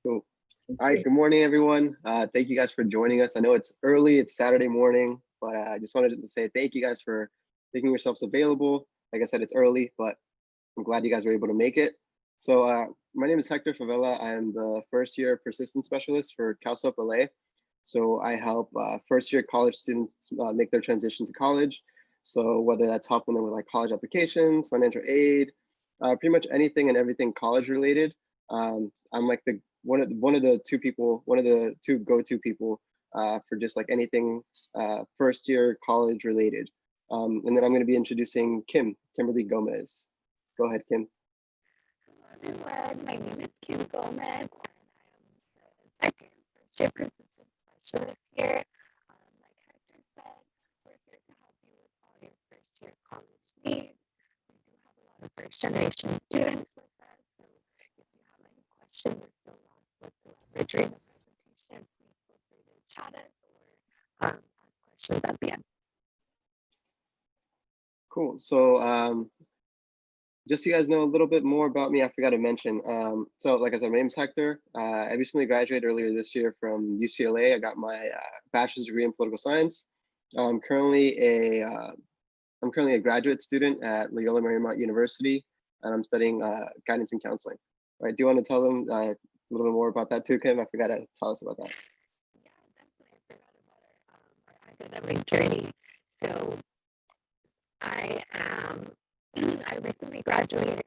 Cool. All right, good morning, everyone. Thank you guys for joining us. I know it's early, it's Saturday morning, but I just wanted to say thank you guys for making yourselves available. Like I said, it's early, but I'm glad you guys were able to make it. So my name is Hector Favela. I am the first year persistence specialist for CalSUP LA. So I help first year college students make their transition to college. So whether that's helping them with like college applications, financial aid, pretty much anything and everything college related. I'm like one of the two go-to people for just like anything first year college related. And then I'm going to be introducing Kimberly Gomez. Go ahead, Kim. Hello everyone, my name is Kim Gomez and I am the second first year persistence specialist here. Like Hector said, we're here to help you with all your first year college needs. We do have a lot of first generation students with us, so if you have any questions or feel lost whatsoever during the presentation, please feel free to chat us or ask questions at the end. Cool. So just so you guys know a little bit more about me, I forgot to mention. So like I said, my name is Hector. I recently graduated earlier this year from UCLA. I got my bachelor's degree in political science. I'm currently a graduate student at Loyola Marymount University, and I'm studying guidance and counseling. All right, do you want to tell them a little bit more about that too, Kim? I forgot to tell us about that. Yeah, definitely. I forgot about our academic journey. So I recently graduated from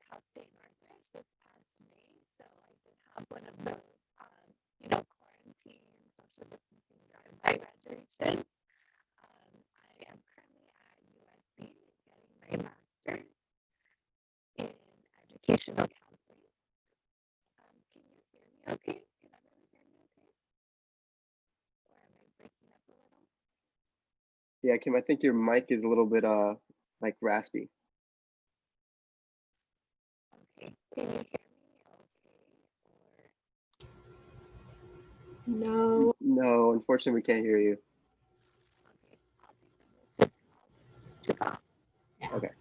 Cal State Northridge this past May, so I did have one of those, quarantine social distancing drive-by graduation. I am currently at USC getting my master's in educational counseling. Can you hear me okay? Can everyone hear me okay? Or am I breaking up a little? Yeah, Kim, I think your mic is a little bit like raspy. Okay, can you hear me okay? No. No, unfortunately, we can't hear you. Okay, I'll take the Bluetooth off. Okay.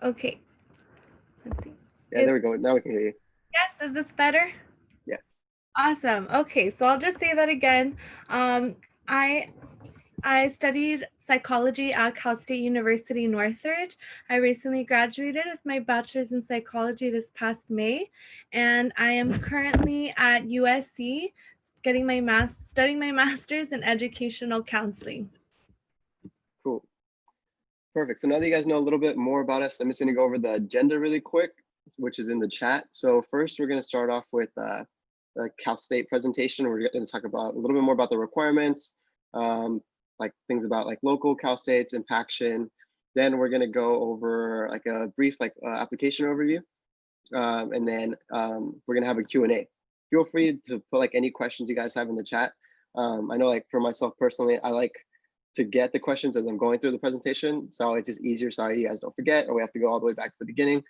Okay. Let's see. Yeah, there we go. Now we can hear you. Yes, is this better? Yeah. Awesome. Okay, so I'll just say that again. I studied psychology at Cal State University Northridge. I recently graduated with my bachelor's in psychology this past May, and I am currently at USC studying my master's in educational counseling. Cool. Perfect. So now that you guys know a little bit more about us, I'm just going to go over the agenda really quick, which is in the chat. So first, we're going to start off with the Cal State presentation. We're going to talk about a little bit more about the requirements, like things about like local Cal States, impaction. Then we're going to go over like a brief application overview. And then we're going to have a Q&A. Feel free to put like any questions you guys have in the chat. I know like for myself personally, I like to get the questions as I'm going through the presentation. So it's just easier so you guys don't forget or we have to go all the way back to the beginning.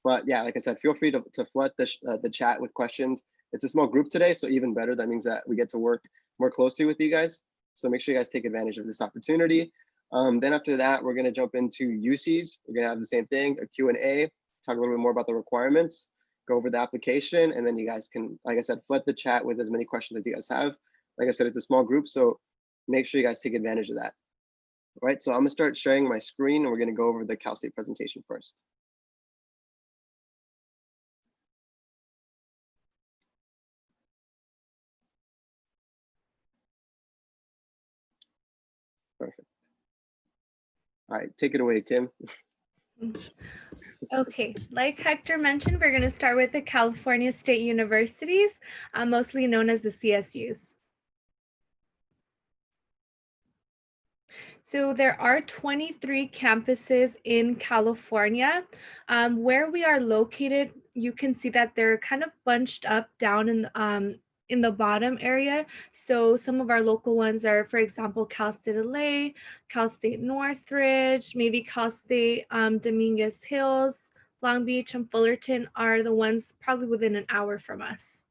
But yeah, like I said, feel free to flood the chat with questions. It's a small group today, so even better. That means that we get to work more closely with you guys. So make sure you guys take advantage of this opportunity. Then after that, we're gonna jump into UCs. We're gonna have the same thing, a Q&A, talk a little bit more about the requirements, go over the application, and then you guys can, like I said, flood the chat with as many questions as you guys have. Like I said, it's a small group, so make sure you guys take advantage of that. All right, so I'm gonna start sharing my screen and we're gonna go over the Cal State presentation first. Perfect. All right, take it away, Kim. Okay, like Hector mentioned, we're going to start with the California State Universities, mostly known as the CSUs. So there are 23 campuses in California. Where we are located, you can see that they're kind of bunched up down in the bottom area. So some of our local ones are, for example, Cal State LA, Cal State Northridge, maybe Cal State Dominguez Hills, Long Beach, and Fullerton are the ones probably within an hour from us.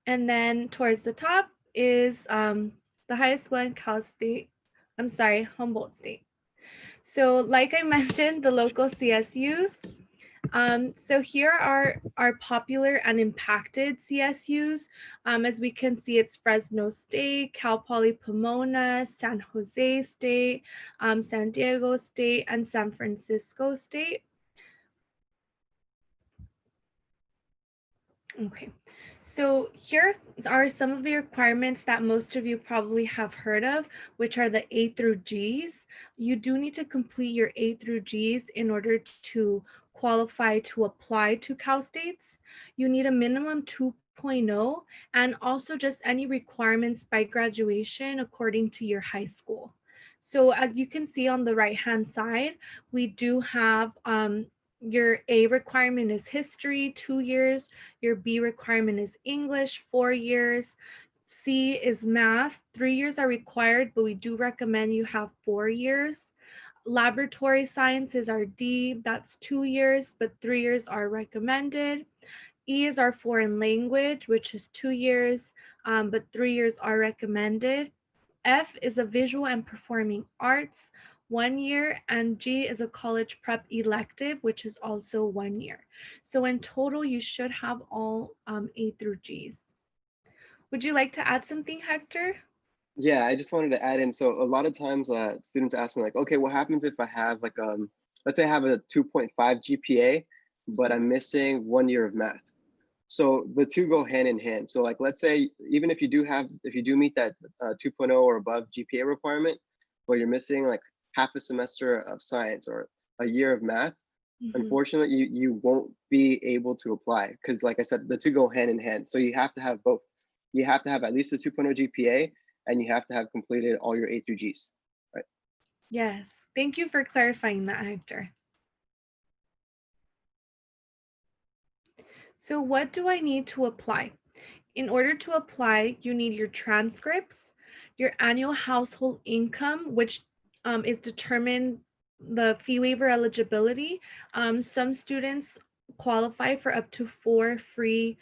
And then towards the top is the highest one, I'm sorry, Humboldt State. So like I mentioned, the local CSUs. So here are our popular and impacted CSUs. As we can see, it's Fresno State, Cal Poly Pomona, San Jose State, San Diego State, and San Francisco State. Okay, so here are some of the requirements that most of you probably have heard of, which are the A through Gs. You do need to complete your A through Gs in order to qualify to apply to Cal States. You need a minimum 2.0 and also just any requirements by graduation according to your high school. So as you can see on the right-hand side, we do have your A requirement is history, 2 years. Your B requirement is English, 4 years. C is math, 3 years are required, but we do recommend you have 4 years. Laboratory sciences are D, that's 2 years, but 3 years are recommended. E is our foreign language, which is 2 years, but 3 years are recommended. F is a visual and performing arts, 1 year, and G is a college prep elective, which is also 1 year. So in total, you should have all A through Gs. Would you like to add something, Hector? Yeah, I just wanted to add in. So a lot of times, students ask me like, okay, what happens if I have like let's say I have a 2.5 GPA, but I'm missing 1 year of math. So the two go hand in hand. So like, let's say even if you do meet that 2.0 or above GPA requirement, but you're missing like half a semester of science or a year of math, unfortunately, you won't be able to apply because, like I said, the two go hand in hand. So you have to have both. You have to have at least a 2.0 GPA, and you have to have completed all your A through Gs, right? Yes, thank you for clarifying that, Hector. So what do I need to apply? In order to apply, you need your transcripts, your annual household income, which is determined the fee waiver eligibility. Some students qualify for up to 4 free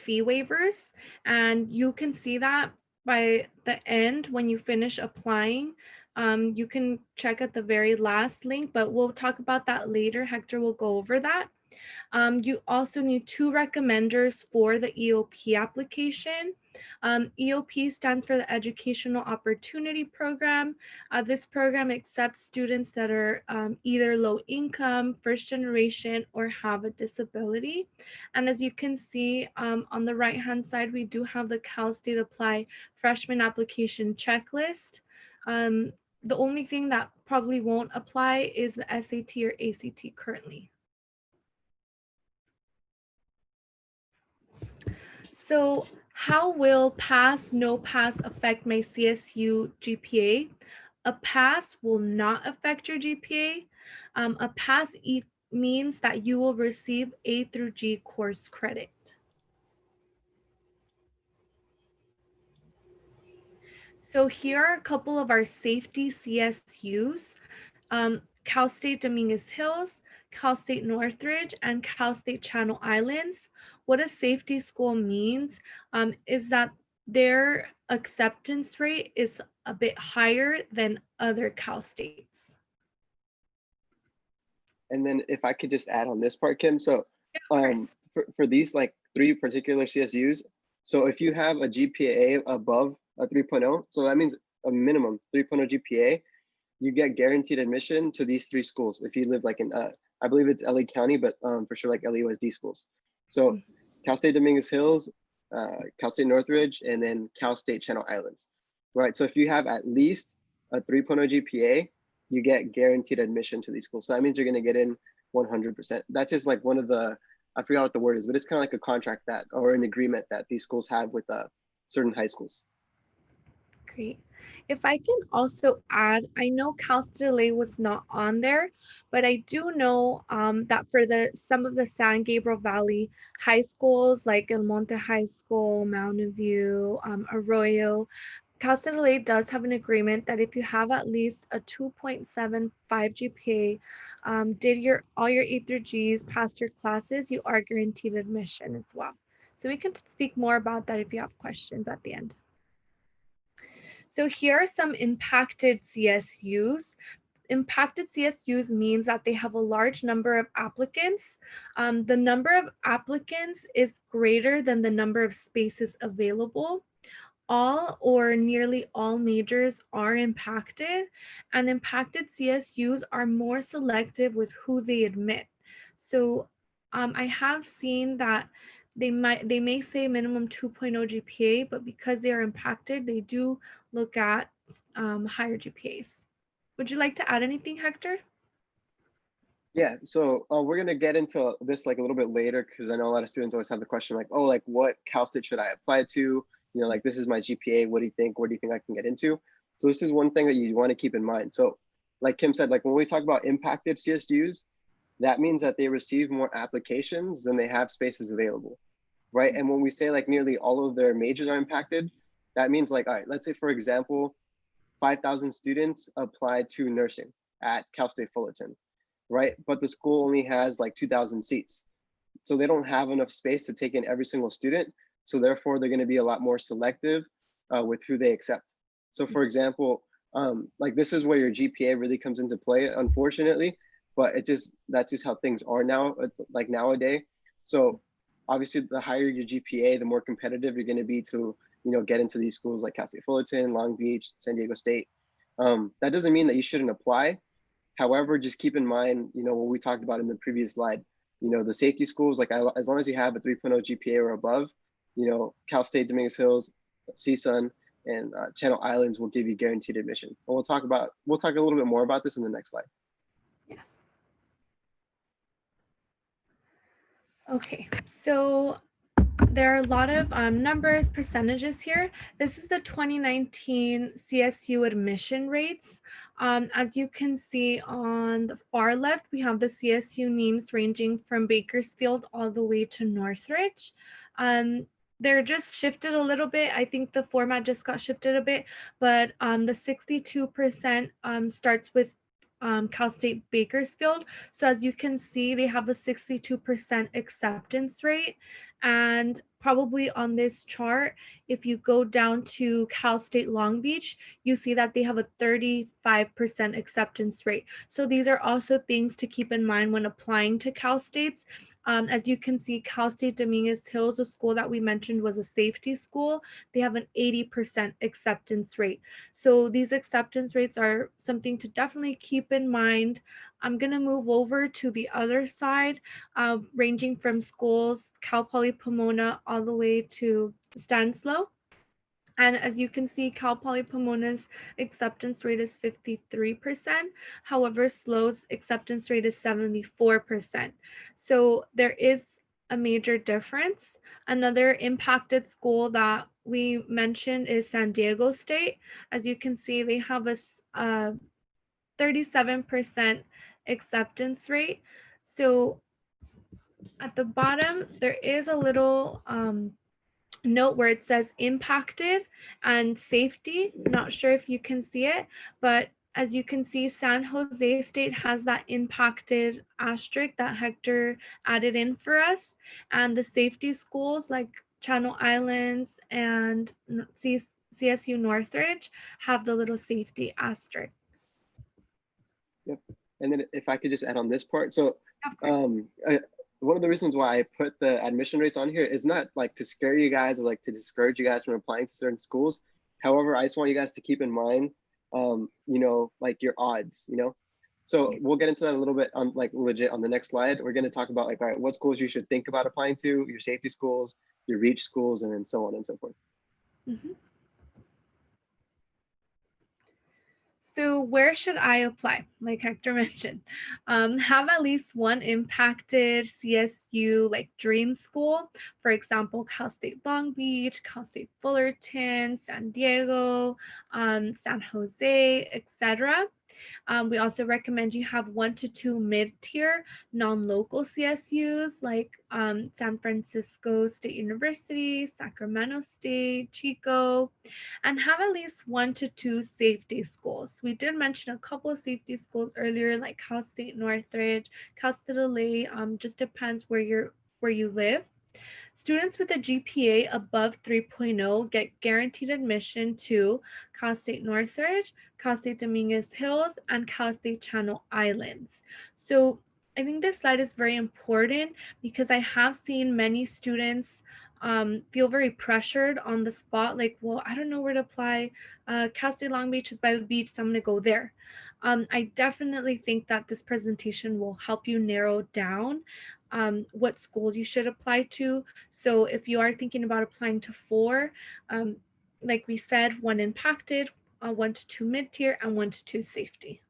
fee waivers, and you can see that by the end when you finish applying. You can check at the very last link, but we'll talk about that later. Hector will go over that. You also need 2 recommenders for the EOP application. EOP stands for the Educational Opportunity Program. This program accepts students that are either low income, first generation, or have a disability. And as you can see on the right-hand side, we do have the Cal State Apply freshman application checklist. The only thing that probably won't apply is the SAT or ACT currently. So how will pass, no pass affect my CSU GPA? A pass will not affect your GPA. A pass means that you will receive A through G course credit. So here are a couple of our safety CSUs. Cal State Dominguez Hills, Cal State Northridge, and Cal State Channel Islands. What a safety school means is that their acceptance rate is a bit higher than other Cal States. And then if I could just add on this part, Kim. So Yeah, for these like 3 particular CSUs, so if you have a GPA above a 3.0, so that means a minimum 3.0 GPA, you get guaranteed admission to these 3 schools if you live like in I believe it's LA County, but for sure like LUSD schools. So Cal State Dominguez Hills, Cal State Northridge, and then Cal State Channel Islands, right? So if you have at least a 3.0 GPA, you get guaranteed admission to these schools. So that means you're going to get in 100%. That's just like one of the, I forgot what the word is, but it's kind of like a contract that, or an agreement that these schools have with certain high schools. Great. If I can also add, I know Cal State LA was not on there, but I do know that for some of the San Gabriel Valley high schools like El Monte High School, Mountain View, Arroyo, Cal State LA does have an agreement that if you have at least a 2.75 GPA, did all your A through Gs, passed your classes, you are guaranteed admission as well. So we can speak more about that if you have questions at the end. So here are some impacted CSUs. Impacted CSUs means that they have a large number of applicants. The number of applicants is greater than the number of spaces available. All or nearly all majors are impacted, and impacted CSUs are more selective with who they admit. So I have seen that they may say minimum 2.0 GPA, but because they are impacted, they do look at higher GPAs. Would you like to add anything, Hector? Yeah, so we're gonna get into this like a little bit later because I know a lot of students always have the question like, oh, like what Cal State should I apply to? You know, like this is my GPA. What do you think? What do you think I can get into? So this is one thing that you want to keep in mind. So like Kim said, like when we talk about impacted CSUs, that means that they receive more applications than they have spaces available, right? And when we say like nearly all of their majors are impacted, that means like, all right, let's say for example, 5,000 students applied to nursing at Cal State Fullerton, right? But the school only has like 2,000 seats. So they don't have enough space to take in every single student. So therefore, they're going to be a lot more selective with who they accept. So for example, like this is where your GPA really comes into play, unfortunately, but that's just how things are now, like nowadays. So obviously, the higher your GPA, the more competitive you're going to be to get into these schools like Cal State Fullerton, Long Beach, San Diego State. That doesn't mean that you shouldn't apply. However, just keep in mind, what we talked about in the previous slide, the safety schools, like as long as you have a 3.0 GPA or above, Cal State, Dominguez Hills, CSUN, and Channel Islands will give you guaranteed admission. And we'll talk a little bit more about this in the next slide. Yes. Okay, so there are a lot of numbers, percentages here. This is the 2019 CSU admission rates. As you can see on the far left, we have the CSU names ranging from Bakersfield all the way to Northridge. They're just shifted a little bit. I think the format just got shifted a bit, but the 62% starts with Cal State Bakersfield. So as you can see, they have a 62% acceptance rate. And probably on this chart, if you go down to Cal State Long Beach, you see that they have a 35% acceptance rate. So these are also things to keep in mind when applying to Cal States. As you can see, Cal State Dominguez Hills, a school that we mentioned was a safety school, they have an 80% acceptance rate. So these acceptance rates are something to definitely keep in mind. I'm going to move over to the other side, ranging from schools, Cal Poly Pomona, all the way to Stanislaus. And as you can see, Cal Poly Pomona's acceptance rate is 53%. However, SLO's acceptance rate is 74%. So there is a major difference. Another impacted school that we mentioned is San Diego State. As you can see, they have a 37% acceptance rate. So at the bottom, there is a little note where it says impacted and safety. Not sure if you can see it, but as you can see, San Jose State has that impacted asterisk that Hector added in for us. And the safety schools like Channel Islands and CSU Northridge have the little safety asterisk. Yep. And then if I could just add on this part. So Of course. one of the reasons why I put the admission rates on here is not like to scare you guys or like to discourage you guys from applying to certain schools. However, I just want you guys to keep in mind, like your odds, So we'll get into that a little bit on like legit on the next slide. We're going to talk about like, all right, what schools you should think about applying to, your safety schools, your reach schools, and then so on and so forth. Mm-hmm. So where should I apply? Like Hector mentioned, have at least one impacted CSU like dream school. For example, Cal State Long Beach, Cal State Fullerton, San Diego, San Jose, etc. We also recommend you have 1 to 2 mid-tier non-local CSUs like San Francisco State University, Sacramento State, Chico, and have at least 1 to 2 safety schools. We did mention a couple of safety schools earlier, like Cal State Northridge, Cal State LA. Just depends where you live. Students with a GPA above 3.0 get guaranteed admission to Cal State Northridge, Cal State Dominguez Hills, and Cal State Channel Islands. So I think this slide is very important because I have seen many students feel very pressured on the spot, like, well, I don't know where to apply. Cal State Long Beach is by the beach, so I'm gonna go there. I definitely think that this presentation will help you narrow down what schools you should apply to. So if you are thinking about applying to 4, like we said, 1 impacted, 1 to 2 mid-tier, and 1 to 2 safety.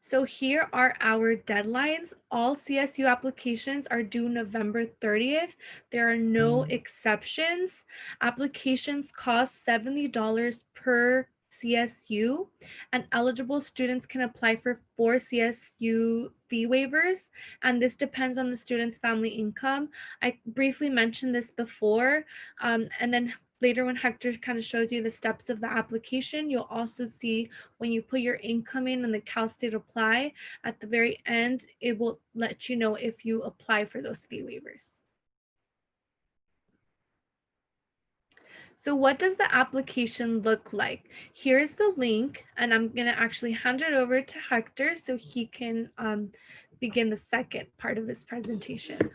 So here are our deadlines. All CSU applications are due November 30th. There are no exceptions. Applications cost $70 per CSU, and eligible students can apply for 4 CSU fee waivers, and this depends on the student's family income. I briefly mentioned this before, and then later when Hector kind of shows you the steps of the application, you'll also see when you put your income in and the Cal State apply, at the very end, it will let you know if you apply for those fee waivers. So what does the application look like? Here's the link, and I'm gonna actually hand it over to Hector so he can begin the second part of this presentation.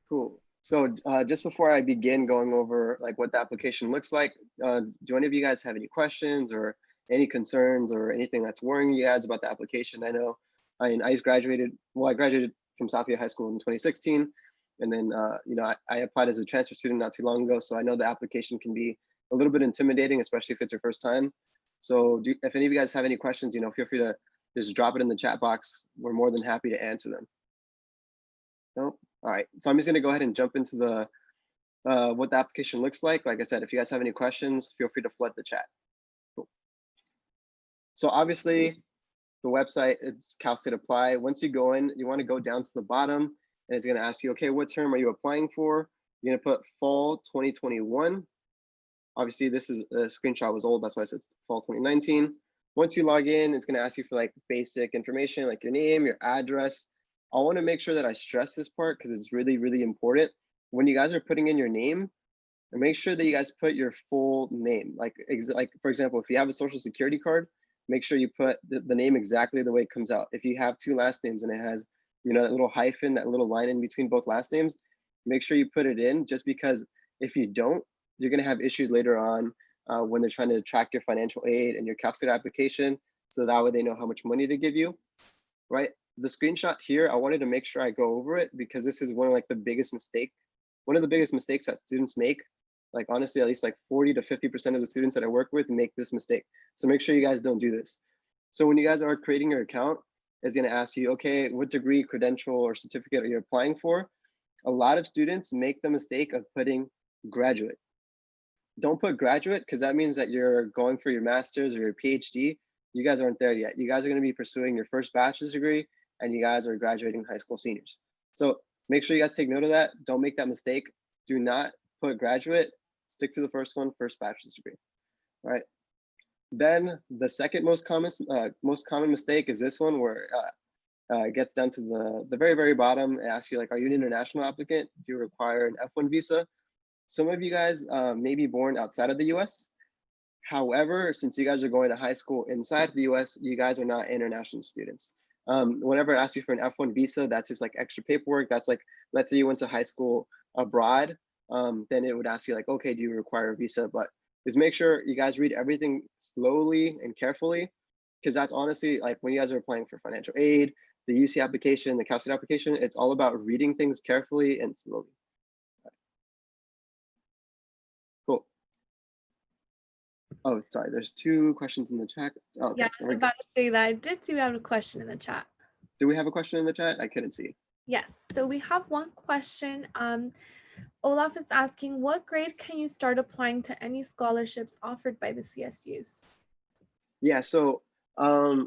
Cool. So just before I begin going over like what the application looks like, do any of you guys have any questions or any concerns or anything that's worrying you guys about the application? I know I just graduated, well, I graduated from Southfield High School in 2016. And then, you know, I applied as a transfer student not too long ago. So I know the application can be a little bit intimidating, especially if it's your first time. So if any of you guys have any questions, you know, feel free to just drop it in the chat box. We're more than happy to answer them. No? All right, so I'm just gonna go ahead and jump into the what the application looks like. Like I said, if you guys have any questions, feel free to flood the chat. Cool. So obviously, the website is Cal State Apply. Once you go in, you want to go down to the bottom, and it's gonna ask you, okay, what term are you applying for? You're gonna put fall 2021. Obviously, this is a screenshot was old, that's why I said fall 2019. Once you log in, it's gonna ask you for like basic information, like your name, your address. I want to make sure that I stress this part because it's really, really important. When you guys are putting in your name, make sure that you guys put your full name. Like for example, if you have a social security card, make sure you put the name exactly the way it comes out. If you have 2 last names and it has, you know, that little hyphen, that little line in between both last names, make sure you put it in, just because if you don't, you're going to have issues later on when they're trying to track your financial aid and your Cal State application. So that way they know how much money to give you, right? The screenshot here, I wanted to make sure I go over it because this is one of like the biggest mistakes that students make. Like honestly, at least like 40 to 50% of the students that I work with make this mistake. So make sure you guys don't do this. So when you guys are creating your account, it's gonna ask you, okay, what degree, credential, or certificate are you applying for? A lot of students make the mistake of putting graduate. Don't put graduate because that means that you're going for your master's or your PhD. You guys aren't there yet. You guys are gonna be pursuing your first bachelor's degree, and you guys are graduating high school seniors. So make sure you guys take note of that. Don't make that mistake. Do not put graduate. Stick to the first one, first bachelor's degree. All right. Then the second most common mistake is this one, where it gets down to the very, very bottom. It asks you like, are you an international applicant? Do you require an F1 visa? Some of you guys may be born outside of the US. However, since you guys are going to high school inside the US, you guys are not international students. Whenever it asks you for an F1 visa, that's just like extra paperwork. That's like, let's say you went to high school abroad, then it would ask you like, okay, do you require a visa? But just make sure you guys read everything slowly and carefully, because that's honestly like when you guys are applying for financial aid, the UC application, the Cal State application, it's all about reading things carefully and slowly. Cool. Oh, sorry, there's 2 questions in the chat. Oh, okay, Yeah, I was about to say that. I did see we have a question in the chat. Do we have a question in the chat? I couldn't see. Yes, so we have one question. Olaf is asking, what grade can you start applying to any scholarships offered by the CSUs? Yeah, so a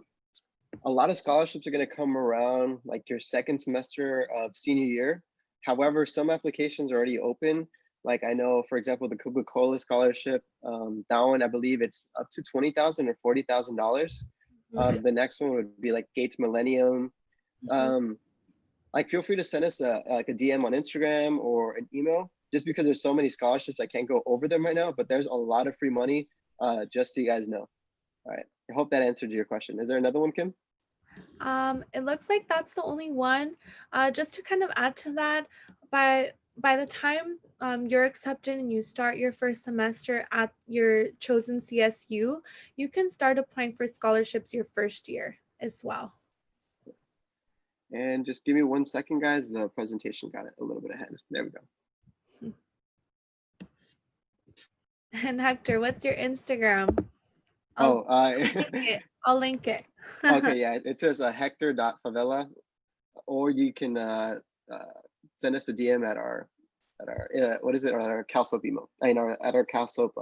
lot of scholarships are going to come around like your second semester of senior year. However, some applications are already open. Like I know, for example, the Coca-Cola scholarship, that one, I believe it's up to $20,000 or $40,000. The next one would be like Gates Millennium. Like feel free to send us a DM on Instagram or an email, just because there's so many scholarships I can't go over them right now, but there's a lot of free money, just so you guys know. All right, I hope that answered your question. Is there another one, Kim? It looks like that's the only one. Just to kind of add to that, by the time you're accepted and you start your first semester at your chosen CSU, you can start applying for scholarships your first year as well. And just give me 1 second, guys. The presentation got it a little bit ahead. There we go. And Hector, what's your Instagram? I'll link it. Okay, yeah, it says hector.favela, or you can send us a DM at our what is it, on our CalSoap email, at our CalSoap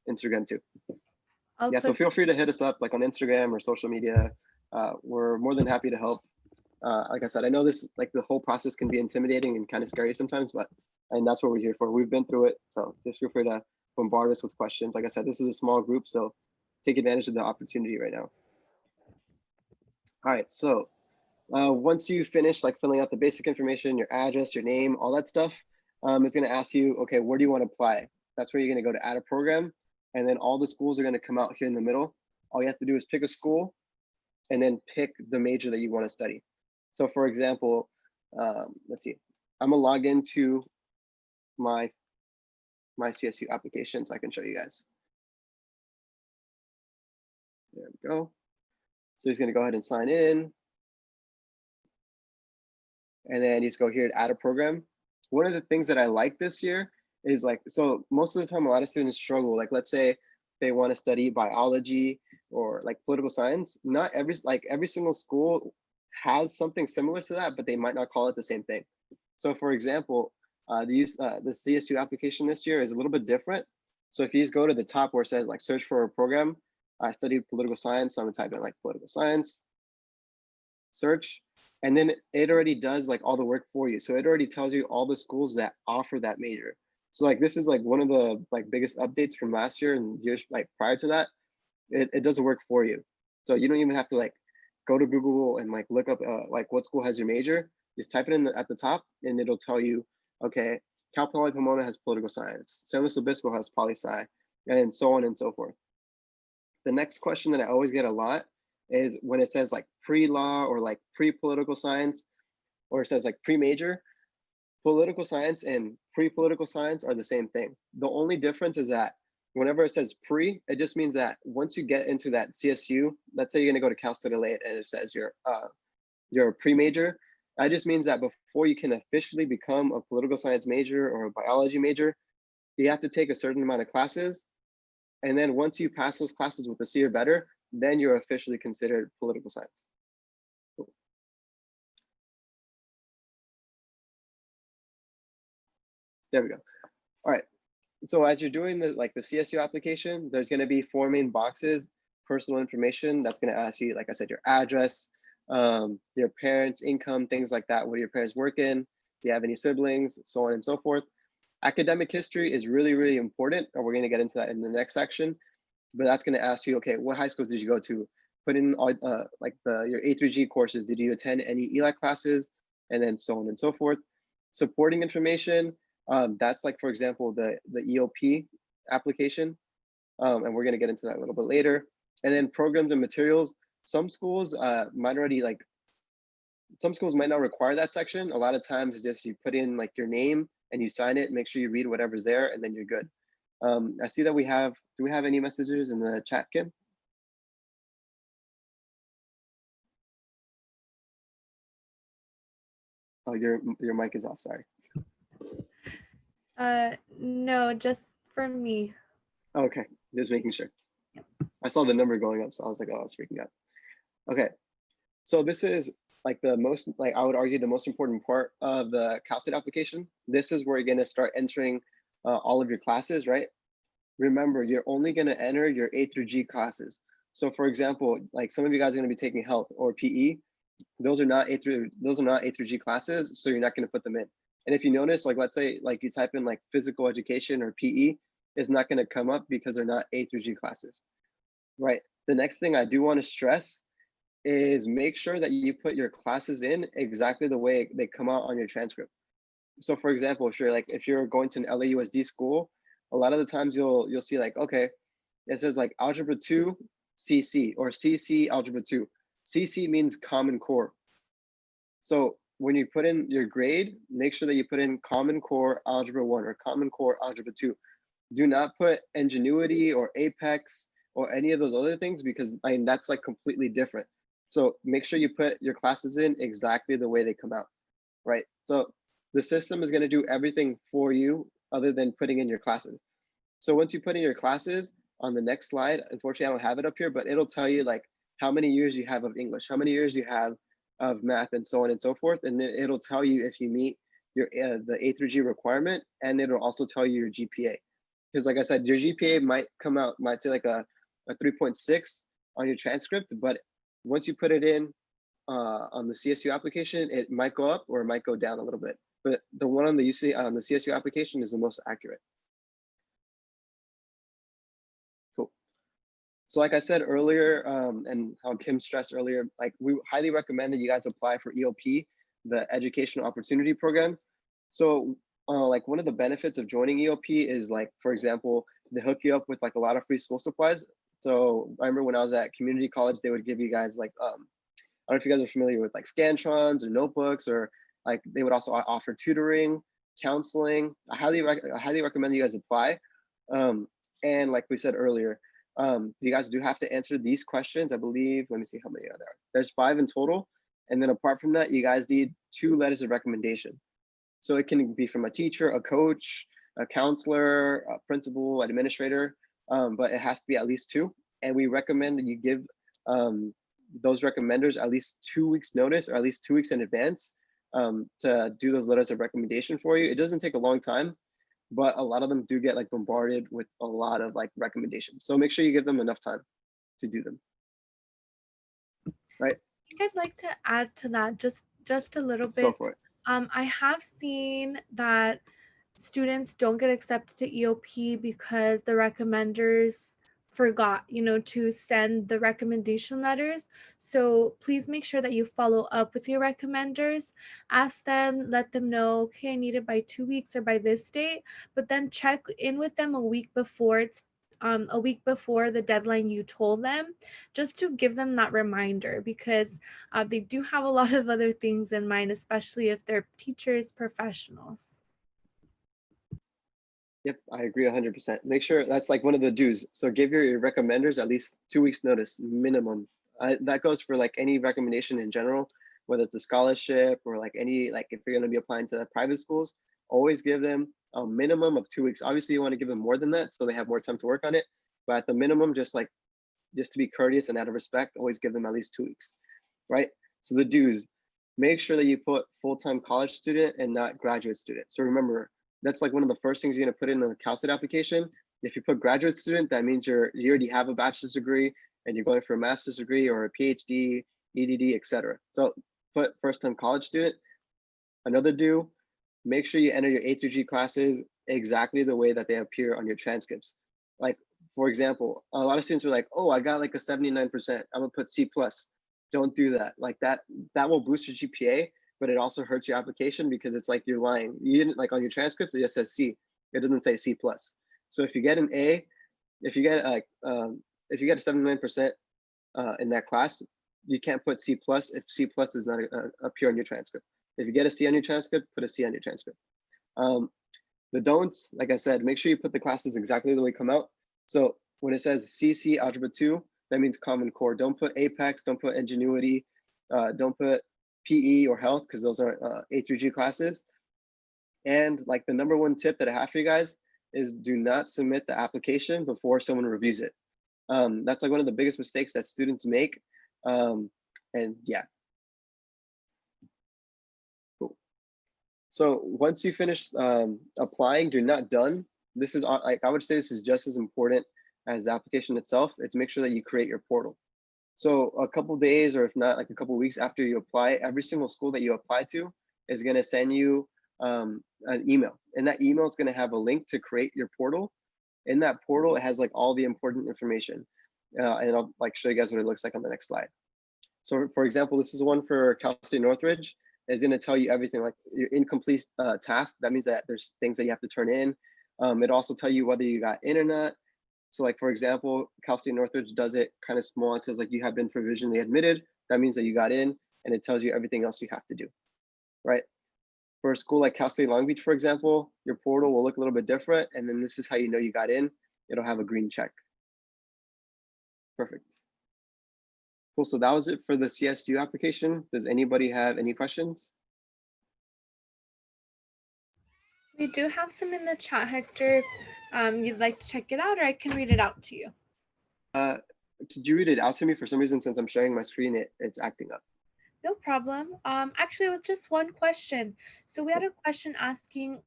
Instagram too. Yeah, so feel free to hit us up like on Instagram or social media. We're more than happy to help. Like I said, I know this, like the whole process can be intimidating and kind of scary sometimes, and that's what we're here for. We've been through it, so just feel free to bombard us with questions. Like I said, this is a small group, so take advantage of the opportunity right now. All right, so once you finish like filling out the basic information, your address, your name, all that stuff, it's going to ask you, okay, where do you want to apply? That's where you're going to go to add a program, and then all the schools are going to come out here in the middle. All you have to do is pick a school and then pick the major that you want to study. So for example, let's see, I'm gonna log into my CSU application so I can show you guys. There we go. So he's gonna go ahead and sign in. And then he's go here to add a program. One of the things that I like this year is like, so most of the time, a lot of students struggle. Like, let's say they want to study biology or like political science. Not every single school has something similar to that, but they might not call it the same thing. So for example, the CSU application this year is a little bit different. So if you just go to the top where it says like search for a program, I studied political science, so I'm gonna type in like political science, search, and then it already does like all the work for you. So it already tells you all the schools that offer that major. So like this is like one of the like biggest updates from last year and years like prior to that. It does the work for you. So you don't even have to like go to Google and like look up like what school has your major. Just type it in at the top and it'll tell you, okay, Cal Poly Pomona has political science, San Luis Obispo has poli-sci, and so on and so forth. The next question that I always get a lot is when it says like pre-law or like pre-political science, or it says like pre-major. Political science and pre-political science are the same thing. The only difference is that whenever it says pre, it just means that once you get into that CSU, let's say you're gonna go to Cal State LA and it says you're a pre-major, that just means that before you can officially become a political science major or a biology major, you have to take a certain amount of classes. And then once you pass those classes with a C or better, then you're officially considered political science. Cool. There we go. All right. So as you're doing the CSU application, there's going to be 4 main boxes: personal information. That's going to ask you, like I said, your address, your parents' income, things like that. What do your parents work in? Do you have any siblings? So on and so forth. Academic history is really, really important, and we're going to get into that in the next section. But that's going to ask you, okay, what high schools did you go to? Put in all your A through G courses. Did you attend any ELAC classes? And then so on and so forth. Supporting information. That's like, for example, the EOP application. And we're going to get into that a little bit later. And then programs and materials. Some schools might not require that section. A lot of times it's just you put in like your name and you sign it, make sure you read whatever's there, and then you're good. I see that do we have any messages in the chat, Kim? Oh, your mic is off, sorry. No, just for me. Okay, just making sure. I saw the number going up, so I was like, oh, I was freaking out. Okay, so this is like the most, like I would argue, the most important part of the Cal State application. This is where you're gonna start entering all of your classes, right? Remember, you're only gonna enter your A through G classes. So for example, like some of you guys are gonna be taking health or PE. Those are not A through G classes, so you're not gonna put them in. And if you notice, like let's say like you type in like physical education or PE, it's not gonna come up because they're not A through G classes, right? The next thing I do wanna stress is make sure that you put your classes in exactly the way they come out on your transcript. So for example, if you're going to an LAUSD school, a lot of the times you'll see like, okay, it says like algebra 2 CC or CC algebra 2. CC means common core. So when you put in your grade, make sure that you put in common core algebra 1 or common core algebra 2. Do not put ingenuity or apex or any of those other things, because I mean, that's like completely different. So make sure you put your classes in exactly the way they come out, right? So the system is going to do everything for you other than putting in your classes. So once you put in your classes, on the next slide, unfortunately I don't have it up here, but it'll tell you like how many years you have of English, how many years you have of math, and so on and so forth. And then it'll tell you if you meet your the A through G requirement, and it'll also tell you your GPA. Because like I said, your GPA might come out, might say like a 3.6 on your transcript, but once you put it in on the CSU application, it might go up or it might go down a little bit. But the one on the CSU application is the most accurate. Cool. So like I said earlier, and how Kim stressed earlier, like we highly recommend that you guys apply for EOP, the Educational Opportunity Program. So like one of the benefits of joining EOP is like, for example, they hook you up with like a lot of free school supplies. So I remember when I was at community college, they would give you guys like, I don't know if you guys are familiar with like Scantrons or notebooks, or like they would also offer tutoring, counseling. I highly recommend you guys apply. And like we said earlier, you guys do have to answer these questions. I believe, let me see how many are there. There's 5 in total. And then apart from that, you guys need 2 letters of recommendation. So it can be from a teacher, a coach, a counselor, a principal, administrator, but it has to be at least 2. And we recommend that you give those recommenders at least 2 weeks notice, or at least 2 weeks in advance, to do those letters of recommendation for you. It doesn't take a long time, but a lot of them do get like bombarded with a lot of like recommendations. So make sure you give them enough time to do them. Right? I think I'd like to add to that just a little bit. Go for it. I have seen that students don't get accepted to EOP because the recommenders forgot, to send the recommendation letters. So please make sure that you follow up with your recommenders. Ask them, let them know, okay, I need it by 2 weeks or by this date, but then check in with them a week before the deadline you told them, just to give them that reminder, because they do have a lot of other things in mind, especially if they're teachers, professionals. Yep, I agree 100%. Make sure that's like one of the do's. So give your recommenders at least 2 weeks notice minimum. That goes for like any recommendation in general, whether it's a scholarship or like any, like if you're going to be applying to private schools, always give them a minimum of 2 weeks. Obviously you want to give them more than that so they have more time to work on it, but at the minimum, just to be courteous and out of respect, always give them at least 2 weeks, right? So the do's, make sure that you put full-time college student and not graduate student. So remember, that's like one of the first things you're going to put in the Cal State application. If you put graduate student, that means you already have a bachelor's degree and you're going for a master's degree or a PhD, EDD, etc. So put first-time college student. Another do, make sure you enter your A through G classes exactly the way that they appear on your transcripts. Like, for example, a lot of students are like, oh, I got like a 79%. I'm gonna put C+. Don't do that. Like that will boost your GPA, but it also hurts your application because it's like you're lying. You didn't, like on your transcript, it just says C. It doesn't say C+. So if you get an A, if you get a 79% in that class, you can't put C+, if C+ does not appear on your transcript. If you get a C on your transcript, put a C on your transcript. The don'ts, like I said, make sure you put the classes exactly the way they come out. So when it says CC Algebra 2, that means Common Core. Don't put Apex, don't put Ingenuity, don't put PE or Health, because those are A through G classes. And like the number one tip that I have for you guys is do not submit the application before someone reviews it. That's like one of the biggest mistakes that students make. And yeah. Cool. So once you finish applying, you're not done. This is like, I would say this is just as important as the application itself. It's make sure that you create your portal. So a couple days, or if not like a couple weeks after you apply, every single school that you apply to is going to send you an email, and that email is going to have a link to create your portal. In that portal, it has like all the important information, and I'll like show you guys what it looks like on the next slide. So for example, this is one for Cal State Northridge. It's going to tell you everything, like your incomplete task. That means that there's things that you have to turn in. It also tell you whether you got internet. So like, for example, Cal State Northridge does it kind of small. It says like you have been provisionally admitted. That means that you got in, and it tells you everything else you have to do, right? For a school like Cal State Long Beach, for example, your portal will look a little bit different. And then this is how you know you got in. It'll have a green check. Perfect. Cool, so that was it for the CSU application. Does anybody have any questions? We do have some in the chat, Hector. You'd like to check it out, or I can read it out to you. Could you read it out to me? For some reason, since I'm sharing my screen, it's acting up. No problem. Actually, it was just one question. So we had a question asking,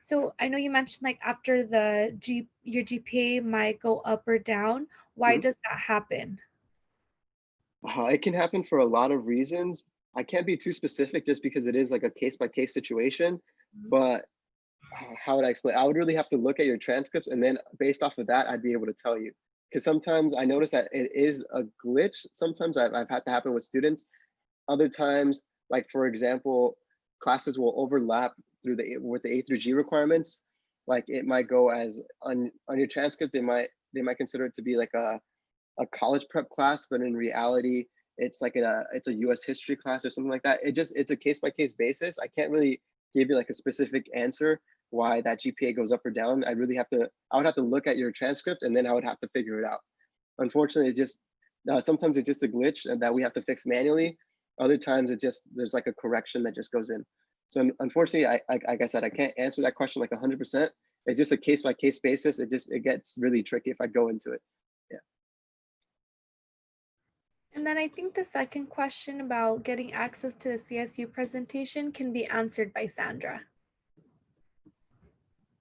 so I know you mentioned like after your GPA might go up or down. Why does that happen? It can happen for a lot of reasons. I can't be too specific just because it is like a case-by-case situation, but how would I explain? I would really have to look at your transcripts, and then based off of that, I'd be able to tell you. Because sometimes I notice that it is a glitch. Sometimes I've had to happen with students. Other times, like for example, classes will overlap with the A through G requirements. Like it might go as on your transcript, they might consider it to be like a college prep class, but in reality, it's like it's a US history class or something like that. It's a case-by-case basis. I can't really give you like a specific answer why that GPA goes up or down. I would have to look at your transcript, and then I would have to figure it out. Unfortunately, sometimes it's just a glitch that we have to fix manually. Other times there's like a correction that just goes in. So unfortunately, like I said, I can't answer that question like 100%. It's just a case-by-case basis. It gets really tricky if I go into it. Yeah. And then I think the second question about getting access to the CSU presentation can be answered by Sandra.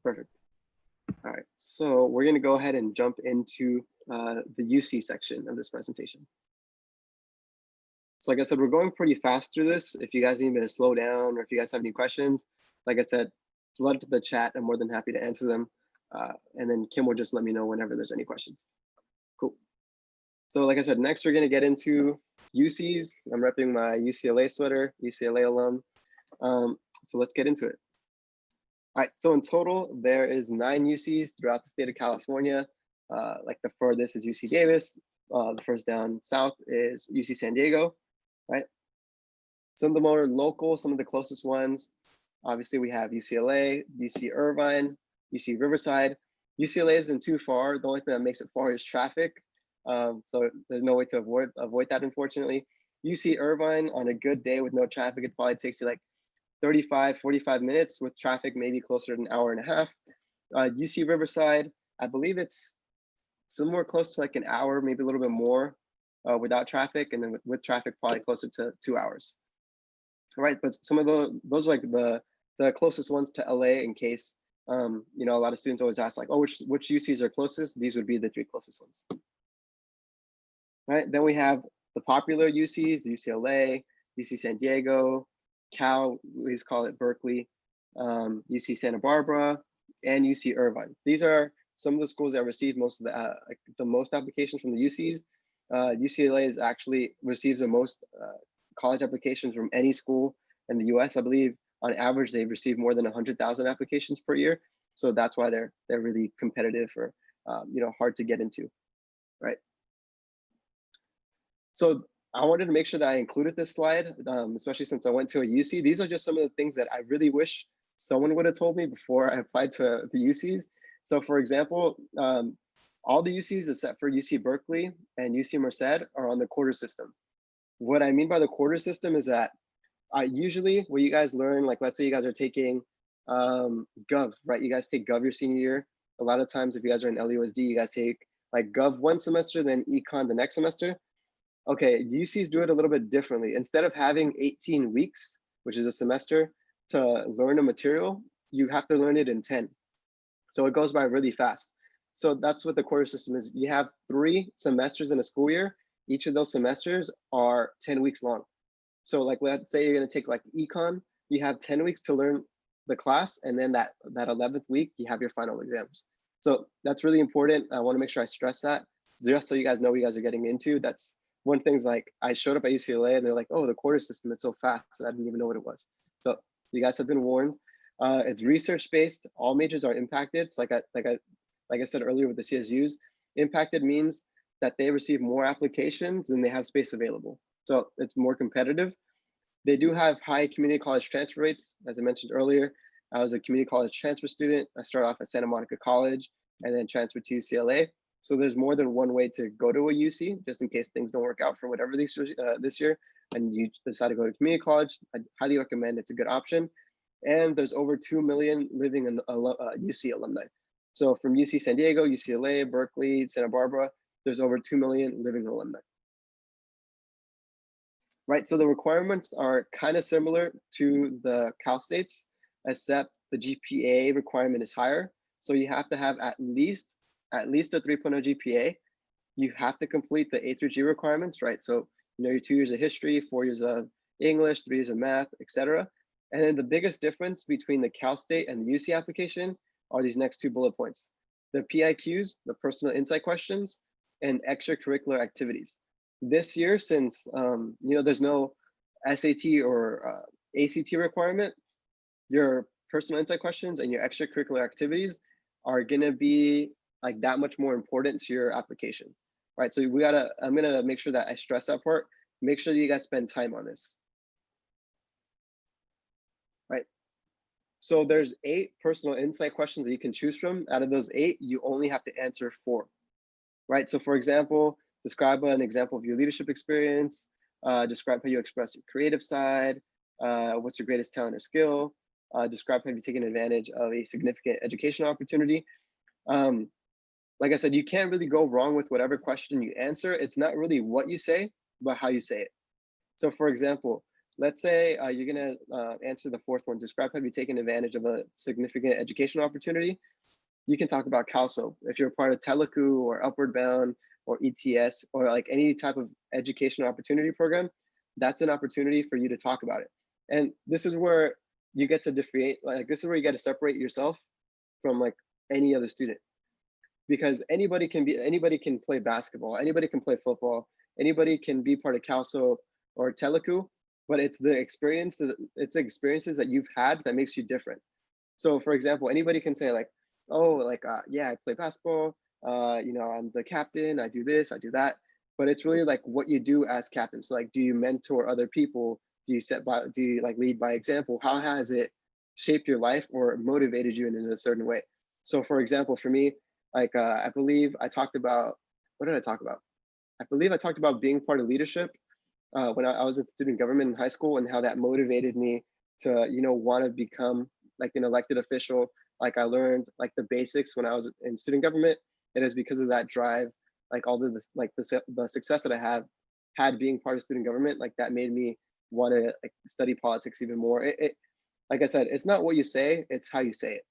Perfect. All right, so we're going to go ahead and jump into the UC section of this presentation. So like I said, we're going pretty fast through this. If you guys need me to slow down, or if you guys have any questions, like I said, flood the chat. I'm more than happy to answer them. And then Kim will just let me know whenever there's any questions. Cool. So like I said, next we're going to get into UCs. I'm repping my UCLA sweater, UCLA alum. So let's get into it. All right, so in total, there is 9 UCs throughout the state of California. Like the furthest is UC Davis. The first down south is UC San Diego, right? Some of the more local, some of the closest ones, obviously we have UCLA, UC Irvine, UC Riverside. UCLA isn't too far. The only thing that makes it far is traffic. So there's no way to avoid that, unfortunately. UC Irvine, on a good day with no traffic, it probably takes you like 35, 45 minutes. With traffic, maybe closer to an hour and a half. UC Riverside, I believe it's somewhere close to like an hour, maybe a little bit more without traffic. And then with traffic, probably closer to 2 hours. All right, but some of those are like the closest ones to LA in case, you know, a lot of students always ask like, oh, which UCs are closest? These would be the 3 closest ones. All right, then we have the popular UCs, UCLA, UC San Diego, Cal, we just call it Berkeley, UC Santa Barbara, and UC Irvine. These are some of the schools that receive most of the most applications from the UCs. UCLA actually receives the most college applications from any school in the US. I believe on average they receive more than 100,000 applications per year. So that's why they're really competitive or you know, hard to get into, right? So I wanted to make sure that I included this slide, especially since I went to a UC. These are just some of the things that I really wish someone would have told me before I applied to the UCs. So for example, all the UCs except for UC Berkeley and UC Merced are on the quarter system. What I mean by the quarter system is that usually what you guys learn, like let's say you guys are taking Gov, right? You guys take Gov your senior year. A lot of times if you guys are in LUSD, you guys take like Gov one semester, then Econ the next semester. Okay, UCs do it a little bit differently. Instead of having 18 weeks, which is a semester, to learn a material, you have to learn it in 10. So it goes by really fast. So that's what the quarter system is. You have 3 semesters in a school year. Each of those semesters are 10 weeks long. So like, let's say you're gonna take like Econ, you have 10 weeks to learn the class, and then that 11th week, you have your final exams. So that's really important. I wanna make sure I stress that, just so you guys know what you guys are getting into. That's one thing's like, I showed up at UCLA and they're like, oh, the quarter system is so fast, and I didn't even know what it was. So you guys have been warned. It's research-based. All majors are impacted. So like I said earlier with the CSUs, impacted means that they receive more applications and they have space available. So it's more competitive. They do have high community college transfer rates. As I mentioned earlier, I was a community college transfer student. I started off at Santa Monica College and then transferred to UCLA. So there's more than one way to go to a UC, just in case things don't work out for whatever this year, and you decide to go to community college. I highly recommend. It's a good option. And there's over 2 million living in UC alumni. So from UC San Diego, UCLA, Berkeley, Santa Barbara, there's over 2 million living alumni. Right, so the requirements are kind of similar to the Cal States, except the GPA requirement is higher. So you have to have at least a 3.0 GPA. You have to complete the A through G requirements, right? So your 2 years of history, 4 years of English, 3 years of math, etc. And then the biggest difference between the Cal State and the UC application are these next 2 bullet points: the PIQs, the personal insight questions, and extracurricular activities. This year, since there's no SAT or ACT requirement, your personal insight questions and your extracurricular activities are gonna be like that much more important to your application, right? So I'm gonna make sure that I stress that part. Make sure that you guys spend time on this, right? So there's 8 personal insight questions that you can choose from. Out of those 8, you only have to answer 4, right? So for example, describe an example of your leadership experience, describe how you express your creative side, what's your greatest talent or skill, describe how you've taken advantage of a significant educational opportunity. Like I said, you can't really go wrong with whatever question you answer. It's not really what you say, but how you say it. So for example, let's say you're gonna answer the 4th one, describe how you've taken advantage of a significant educational opportunity. You can talk about CalSO. If you're part of Telecu or Upward Bound or ETS or like any type of educational opportunity program, that's an opportunity for you to talk about it. And this is where you get to differentiate, like this is where you get to separate yourself from like any other student. Because anybody can play basketball, anybody can play football, anybody can be part of CalSO or Telecu, but it's the experiences that you've had that makes you different. So for example, anybody can say like, oh, like, yeah, I play basketball, I'm the captain, I do this, I do that. But it's really like what you do as captain. So like, do you mentor other people? Do you like lead by example? How has it shaped your life or motivated you in a certain way? So for example, for me, like, I believe I talked about, what did I talk about? I believe I talked about being part of leadership when I was a student government in high school, and how that motivated me to, want to become like an elected official. Like I learned like the basics when I was in student government. It is because of that drive, like all the success that I have had being part of student government, like that made me want to like study politics even more. It like I said, it's not what you say, it's how you say it.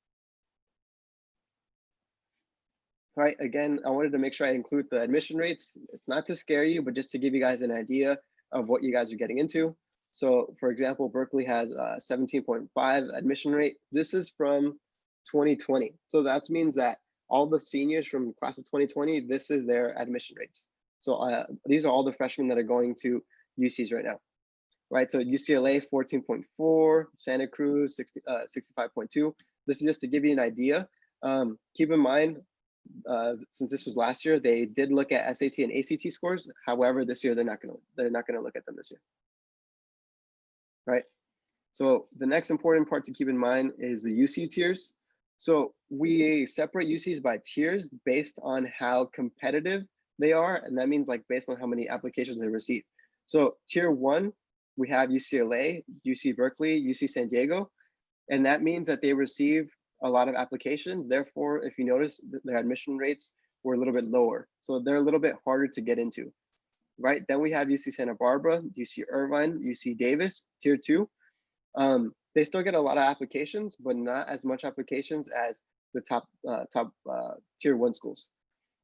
All right, again, I wanted to make sure I include the admission rates. It's not to scare you, but just to give you guys an idea of what you guys are getting into. So for example, Berkeley has a 17.5 admission rate. This is from 2020. So that means that all the seniors from class of 2020, this is their admission rates. So these are all the freshmen that are going to UCs right now, right? So UCLA 14.4, Santa Cruz 65.2. This is just to give you an idea. Keep in mind, since this was last year, they did look at SAT and ACT scores. However, this year they're not gonna look at them this year, right? So the next important part to keep in mind is the UC tiers. So we separate UCs by tiers based on how competitive they are, and that means like based on how many applications they receive. So tier 1, we have UCLA, UC Berkeley, UC San Diego, and that means that they receive a lot of applications. Therefore, if you notice, their admission rates were a little bit lower. So they're a little bit harder to get into, right? Then we have UC Santa Barbara, UC Irvine, UC Davis, tier 2. They still get a lot of applications, but not as much applications as the top tier 1 schools,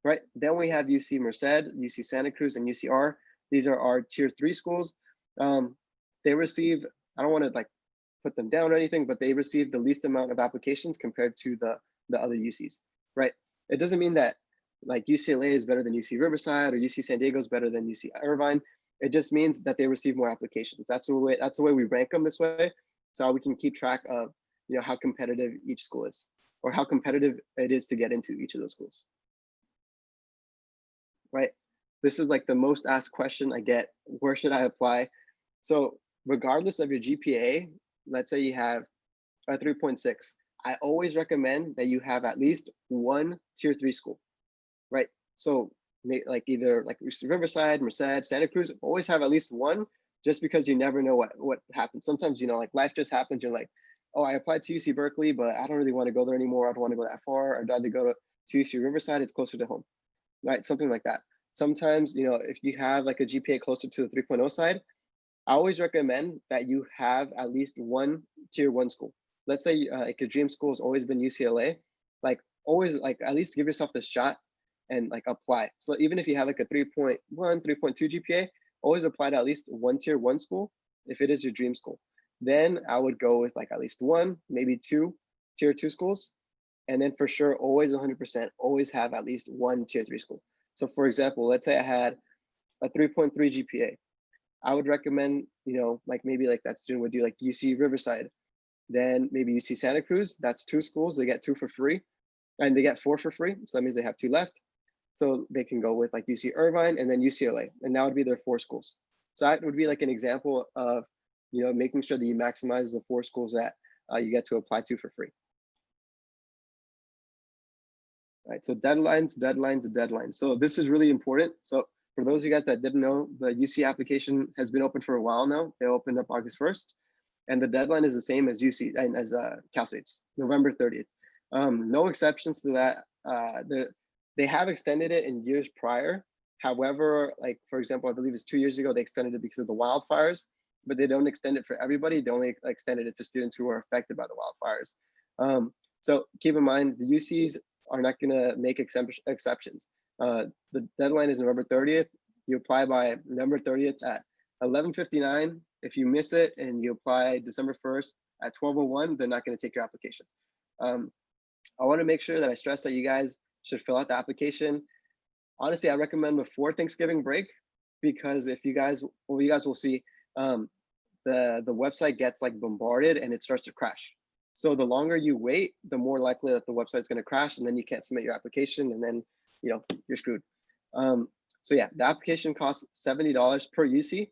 right? Then we have UC Merced, UC Santa Cruz, and UCR. These are our tier 3 schools. They receive, I don't want to like put them down or anything, but they receive the least amount of applications compared to the other UCs, right? It doesn't mean that like UCLA is better than UC Riverside or UC San Diego is better than UC Irvine. It just means that they receive more applications. That's the way we rank them this way. So we can keep track of, you know, how competitive each school is or how competitive it is to get into each of those schools. Right? This is like the most asked question I get. Where should I apply? So regardless of your GPA, let's say you have a 3.6, I always recommend that you have at least one tier 3 school, right? So like either like Riverside, Merced, Santa Cruz, always have at least one, just because you never know what happens. Sometimes, you know, like life just happens. You're like, oh, I applied to UC Berkeley, but I don't really want to go there anymore. I don't want to go that far. I'd rather go to UC Riverside. It's closer to home, right? Something like that. Sometimes, you know, if you have like a GPA closer to the 3.0 side, I always recommend that you have at least one tier 1 school. Let's say like your dream school has always been UCLA, like always like at least give yourself the shot and like apply. So even if you have like a 3.1, 3.2 GPA, always apply to at least one tier 1 school if it is your dream school. Then I would go with like at least one, maybe two tier 2 schools. And then for sure, always 100%, always have at least one tier 3 school. So for example, let's say I had a 3.3 GPA. I would recommend, you know, like maybe like that student would do like UC Riverside, then maybe UC Santa Cruz. That's 2 schools. They get 2 for free, and they get 4 for free. So that means they have 2 left. So they can go with like UC Irvine and then UCLA, and that would be their 4 schools. So that would be like an example of, you know, making sure that you maximize the 4 schools that you get to apply to for free. All right, so deadlines. So this is really important. So for those of you guys that didn't know, the UC application has been open for a while now. It opened up August 1st, and the deadline is the same as UC and as Cal State's, November 30th. No exceptions to that. They have extended it in years prior. However, like for example, I believe it's 2 years ago, they extended it because of the wildfires, but they don't extend it for everybody. They only extended it to students who are affected by the wildfires. So keep in mind, the UCs are not going to make exceptions. The deadline is November 30th. You apply by November 30th at 11:59. If you miss it and you apply December 1st at 12:01, they're not going to take your application. I want to make sure that I stress that you guys should fill out the application. Honestly, I recommend before Thanksgiving break, because if you guys will see, the website gets like bombarded and it starts to crash. So the longer you wait, the more likely that the website's going to crash, and then you can't submit your application, and then, you know, you're screwed. So yeah, the application costs $70 per UC.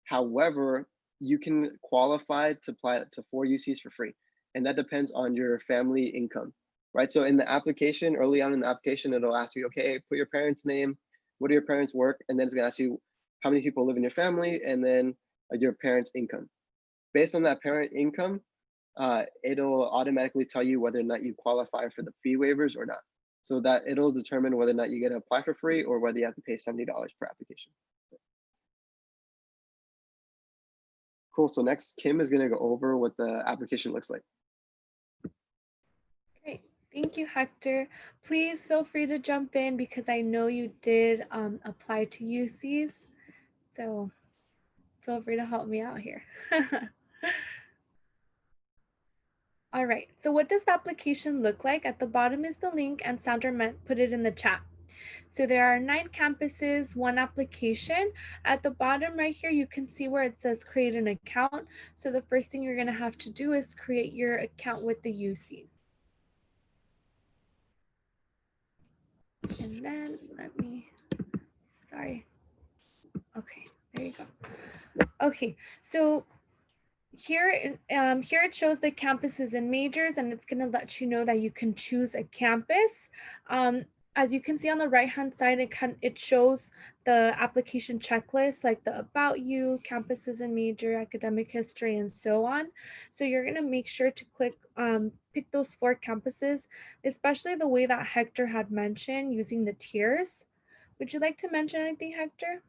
However, you can qualify to apply to 4 UCs for free, and that depends on your family income, right? So in the application, early on in the application, it'll ask you, okay, put your parents' name, what do your parents work, and then it's gonna ask you how many people live in your family, and then your parents' income. Based on that parent income, it'll automatically tell you whether or not you qualify for the fee waivers or not. So that it'll determine whether or not you get to apply for free or whether you have to pay $70 per application. Cool, so next Kim is gonna go over what the application looks like. Great. Thank you, Hector. Please feel free to jump in because I know you did apply to UCs. So feel free to help me out here. All right, so what does the application look like? At the bottom is the link, and Sandra put it in the chat. So there are 9 campuses, 1 application. At the bottom right here, you can see where it says create an account. So the first thing you're gonna have to do is create your account with the UCs. And then sorry. Okay, there you go. Okay, so here it shows the campuses and majors, and it's going to let you know that you can choose a campus. As you can see on the right hand side, it shows the application checklist, like the about you, campuses and major, academic history, and so on. So you're going to make sure to click pick those 4 campuses, especially the way that Hector had mentioned using the tiers. Would you like to mention anything, Hector?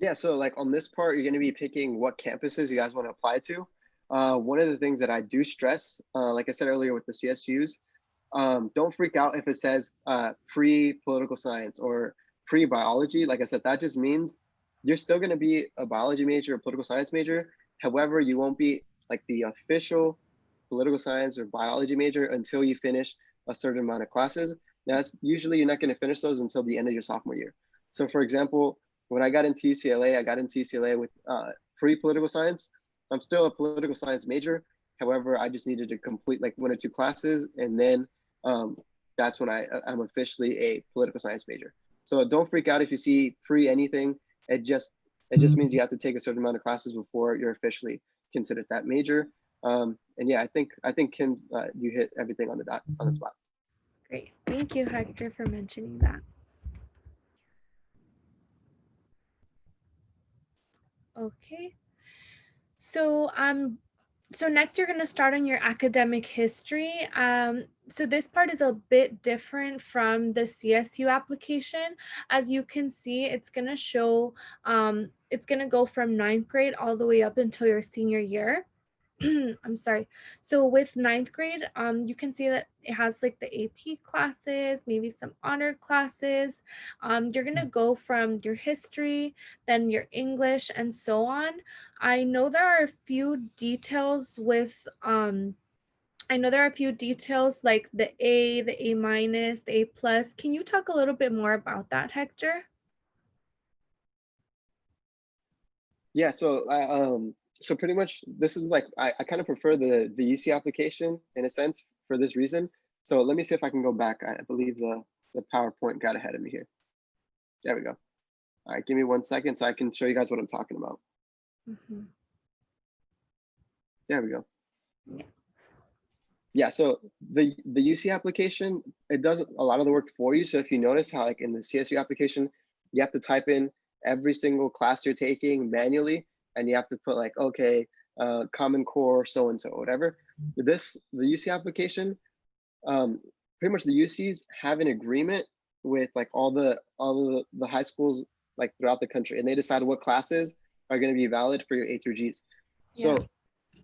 Yeah, so like on this part, you're going to be picking what campuses you guys want to apply to. One of the things that I do stress, like I said earlier with the CSUs, don't freak out if it says pre-political science or pre-biology. Like I said, that just means you're still going to be a biology major or political science major. However, you won't be like the official political science or biology major until you finish a certain amount of classes. That's usually you're not going to finish those until the end of your sophomore year. So for example, when I got into UCLA, I got into UCLA with pre-political science. I'm still a political science major. However, I just needed to complete like 1 or 2 classes, and then that's when I'm officially a political science major. So don't freak out if you see pre anything. It just means you have to take a certain amount of classes before you're officially considered that major. And yeah, I think Kim, you hit everything on the dot, on the spot. Great. Thank you, Hector, for mentioning that. Okay. So so next you're going to start on your academic history. So this part is a bit different from the CSU application. As you can see, it's going to show, it's going to go from 9th grade all the way up until your senior year. I'm sorry. So with 9th grade, you can see that it has like the AP classes, maybe some honor classes. You're gonna go from your history, then your English, and so on. I know there are a few details with I know there are a few details like the A minus, the A plus. Can you talk a little bit more about that, Hector? Yeah, so pretty much this is like I kind of prefer the UC application in a sense for this reason. So let me see if I can go back. I believe the PowerPoint got ahead of me here. There we go. All right, give me 1 second so I can show you guys what I'm talking about. There we go. Yeah. Yeah, so the UC application, it does a lot of the work for you. So if you notice how like in the CSU application, you have to type in every single class you're taking manually, and you have to put like, okay, Common Core, so-and-so, whatever. The UC application, pretty much the UCs have an agreement with like all the high schools like throughout the country, and they decide what classes are going to be valid for your A through Gs. So Yeah.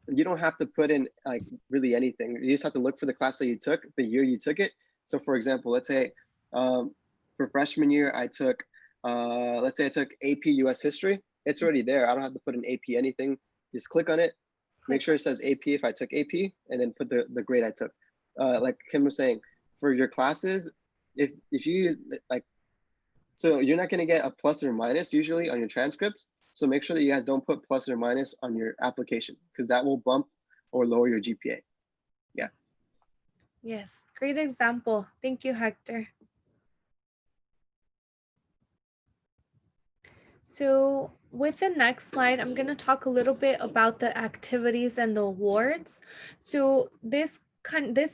you don't have to put in like really anything. You just have to look for the class that you took, the year you took it. So for example, let's say for freshman year, I took, let's say I took AP US History. It's already there. I don't have to put in AP anything. Just click on it, make sure it says AP if I took AP, and then put the grade I took. Like Kim was saying, for your classes, if you like, so you're not going to get a plus or minus usually on your transcripts. So make sure that you guys don't put plus or minus on your application, because that will bump or lower your GPA. Yeah. Yes, great example. Thank you, Hector. So with the next slide, I'm going to talk a little bit about the activities and the awards. So this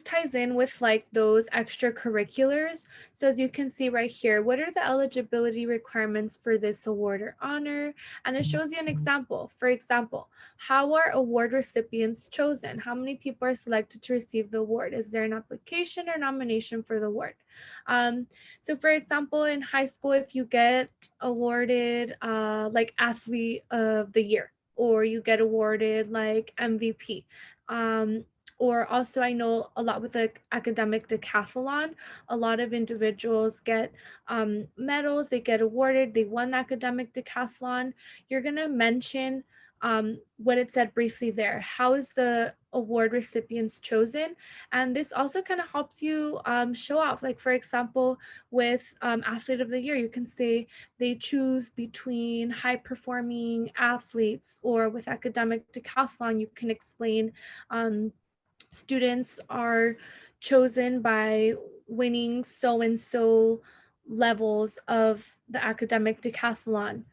ties in with like those extracurriculars. So as you can see right here, what are the eligibility requirements for this award or honor? And it shows you an example. For example, how are award recipients chosen? How many people are selected to receive the award? Is there an application or nomination for the award? So for example, in high school, if you get awarded like athlete of the year, or you get awarded like MVP, or also I know a lot with the academic decathlon, a lot of individuals get medals, they get awarded, they won the academic decathlon. You're gonna mention what it said briefly there. How is the award recipients chosen? And this also kind of helps you show off. Like for example, with athlete of the year, you can say they choose between high performing athletes, or with academic decathlon, you can explain students are chosen by winning so-and-so levels of the academic decathlon.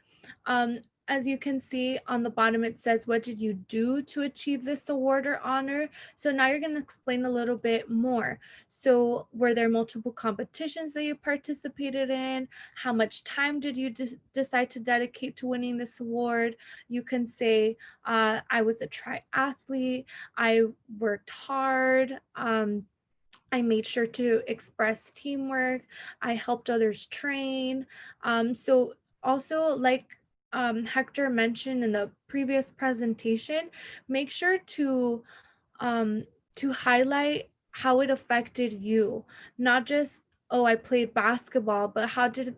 As you can see on the bottom, it says, what did you do to achieve this award or honor? So now you're going to explain a little bit more. So were there multiple competitions that you participated in? How much time did you decide to dedicate to winning this award? You can say, I was a triathlete, I worked hard, I made sure to express teamwork, I helped others train. So also, like Hector mentioned in the previous presentation, make sure to highlight how it affected you, not just, oh, I played basketball, but how did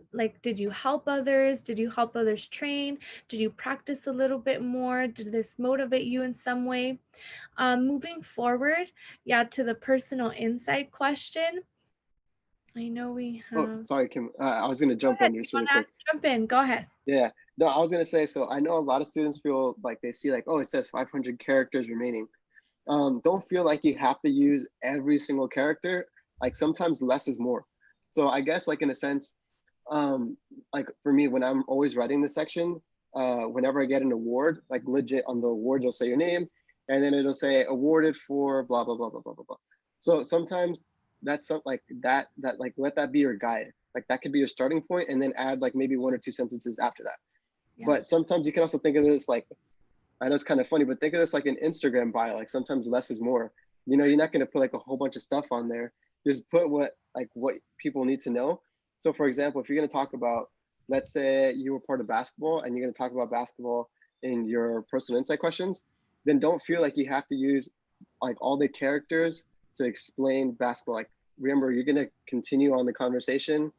you help others? Did you help others train? Did you practice a little bit more? Did this motivate you in some way? Moving forward, yeah, to the personal insight question. I know we Oh, have. sorry, Kim. I was gonna Go jump ahead. in You just really want to quick. jump in? Go ahead. Yeah. No, I was gonna say, so I know a lot of students feel like they see like, oh, it says 500 characters remaining. Don't feel like you have to use every single character. Like sometimes less is more. So I guess like in a sense, um, like for me, when I'm always writing this section, whenever I get an award, like legit on the award, you'll say your name, and then it'll say awarded for blah blah blah blah blah blah blah. So sometimes that's something like that like let that be your guide. Like that could be your starting point, and then add like maybe one or two sentences after that. Yeah. But sometimes you can also think of this like, I know it's kind of funny, but think of this like an Instagram bio. Like sometimes less is more. You know, you're not going to put like a whole bunch of stuff on there. Just put what people need to know. So for example, if you're going to talk about, let's say you were part of basketball and you're going to talk about basketball in your personal insight questions, then don't feel like you have to use like all the characters to explain basketball. Like remember, you're going to continue on the conversation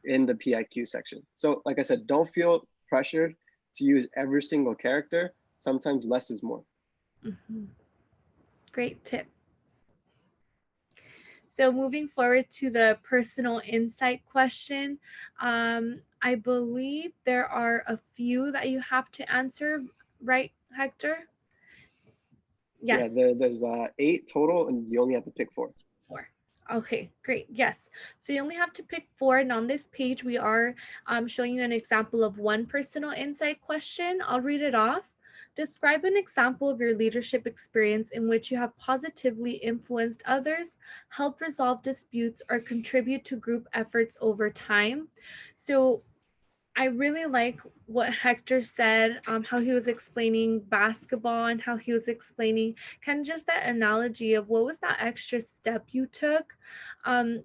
in the PIQ section. So like I said, don't feel pressured to use every single character. Sometimes less is more. Mm-hmm. Great tip. So moving forward to the personal insight question, I believe there are a few that you have to answer, right, Hector? Yeah, Yes. there's 8 total, and you only have to pick 4. 4. Okay, great. Yes. So you only have to pick 4. And on this page, we are showing you an example of one personal insight question. I'll read it off. Describe an example of your leadership experience in which you have positively influenced others, helped resolve disputes, or contribute to group efforts over time. So I really like what Hector said, how he was explaining basketball and how he was explaining kind of just that analogy of what was that extra step you took. Um,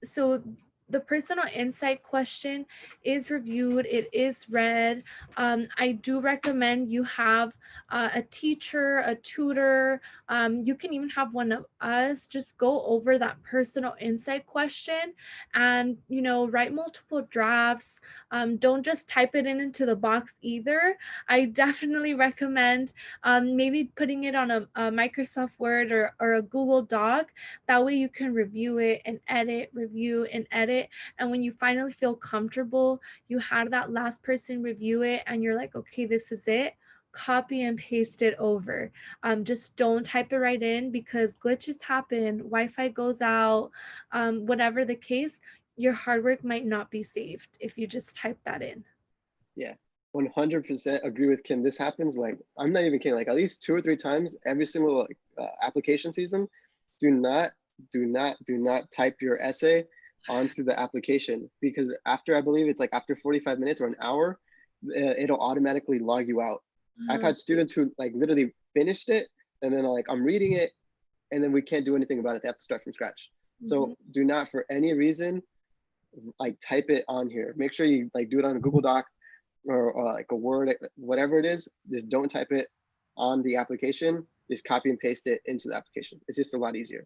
so the personal insight question is reviewed, it is read. I do recommend you have a teacher, a tutor. You can even have one of us just go over that personal insight question and, you know, write multiple drafts. Don't just type it into the box either. I definitely recommend maybe putting it on a Microsoft Word or a Google Doc. That way you can review it and edit, review and edit. And when you finally feel comfortable, you have that last person review it and you're like, okay, this is it. Copy and paste it over. Just don't type it right in because glitches happen, Wi-Fi goes out, whatever the case, your hard work might not be saved if you just type that in. Yeah, 100% agree with Kim. This happens like, I'm not even kidding, like at least 2 or 3 times every single like, application season. Do not type your essay onto the application, because after, I believe it's like after 45 minutes or an hour, it'll automatically log you out. I've had students who like literally finished it and then like I'm reading it and then we can't do anything about it. They have to start from scratch. So do not for any reason like type it on here. Make sure you like do it on a Google Doc or like a Word, whatever it is. Just don't type it on the application. Just copy and paste it into the application. It's just a lot easier.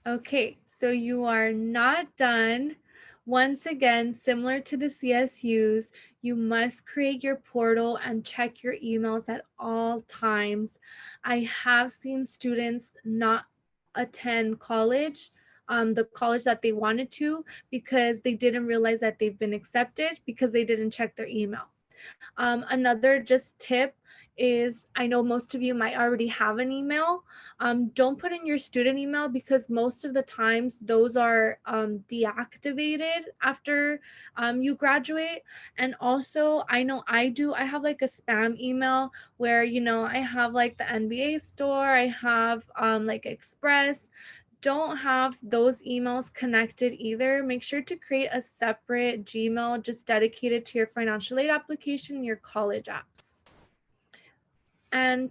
Okay, so you are not done. Once again, similar to the CSUs, you must create your portal and check your emails at all times. I have seen students not attend college, the college that they wanted to, because they didn't realize that they've been accepted because they didn't check their email. Another just tip is, I know most of you might already have an email. Don't put in your student email because most of the times those are deactivated after you graduate. And also, I know I have like a spam email where, you know, I have like the NBA store, I have like Express. Don't have those emails connected either. Make sure to create a separate Gmail just dedicated to your financial aid application and your college apps. And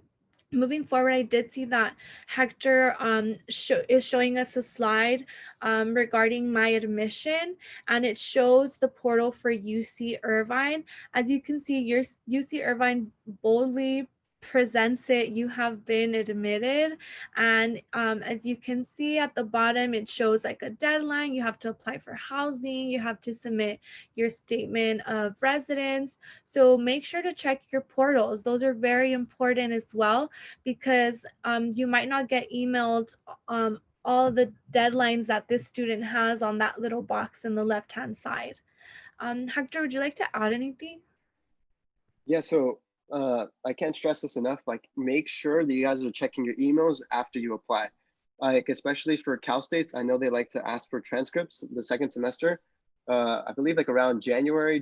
moving forward, I did see that Hector is showing us a slide regarding my admission, and it shows the portal for UC Irvine. As you can see, your UC Irvine boldly presents it, you have been admitted. And as you can see at the bottom, it shows like a deadline. You have to apply for housing, you have to submit your statement of residence. So make sure to check your portals. Those are very important as well, because you might not get emailed all the deadlines that this student has on that little box in the left-hand side. Hector, would you like to add anything? Yeah, so I can't stress this enough. Like, make sure that you guys are checking your emails after you apply. Like, especially for Cal States, I know they like to ask for transcripts the second semester. I believe like around January,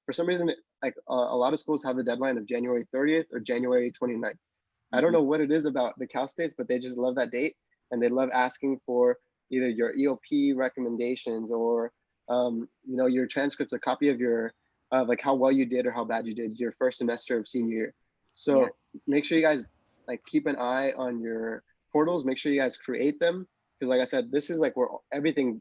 for some reason, like a lot of schools have the deadline of January 30th or January 29th. I don't know what it is about the Cal States, but they just love that date, and they love asking for either your EOP recommendations or your transcripts, a copy of your like how well you did or how bad you did your first semester of senior year. So make sure you guys like keep an eye on your portals. Make sure you guys create them, because like I said, this is like where everything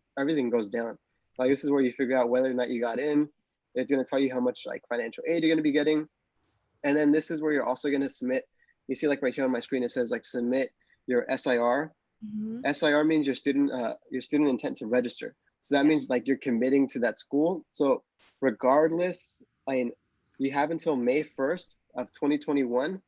goes down. Like, this is where you figure out whether or not you got in. It's going to tell you how much like financial aid you're going to be getting, and then this is where you're also going to submit. You see, like right here on my screen, it says like submit your SIR. SIR means your student intent to register. So that means like you're committing to that school. So regardless, I mean, you have until May 1st of 2021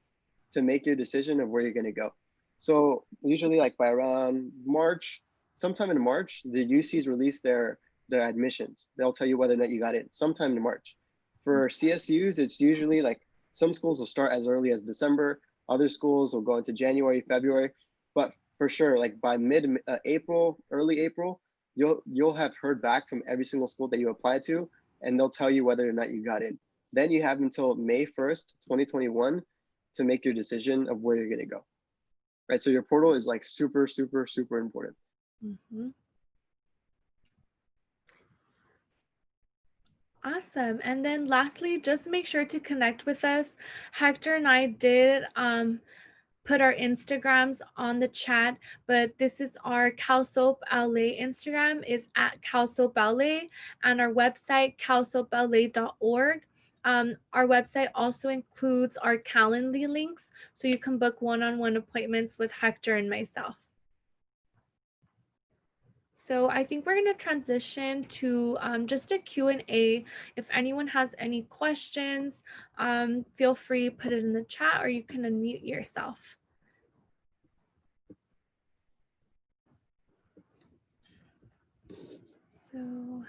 to make your decision of where you're going to go. So usually like by around March, sometime in March, the UCs release their admissions. They'll tell you whether or not you got in sometime in March. For CSUs, it's usually like some schools will start as early as December. Other schools will go into January, February. But for sure, like by mid-April, early April, you'll have heard back from every single school that you applied to, and they'll tell you whether or not you got in. Then you have until May 1st, 2021 to make your decision of where you're going to go. Right? So your portal is like super, super, super important. Awesome. And then lastly, just make sure to connect with us. Hector and I did put our Instagrams on the chat, but this is our CalSoap LA Instagram is at CalSoap LA, and our website, calsoapla.org. Our website also includes our Calendly links, so you can book one-on-one appointments with Hector and myself. So I think we're going to transition to just a Q&A. If anyone has any questions, feel free to put it in the chat, or you can unmute yourself. So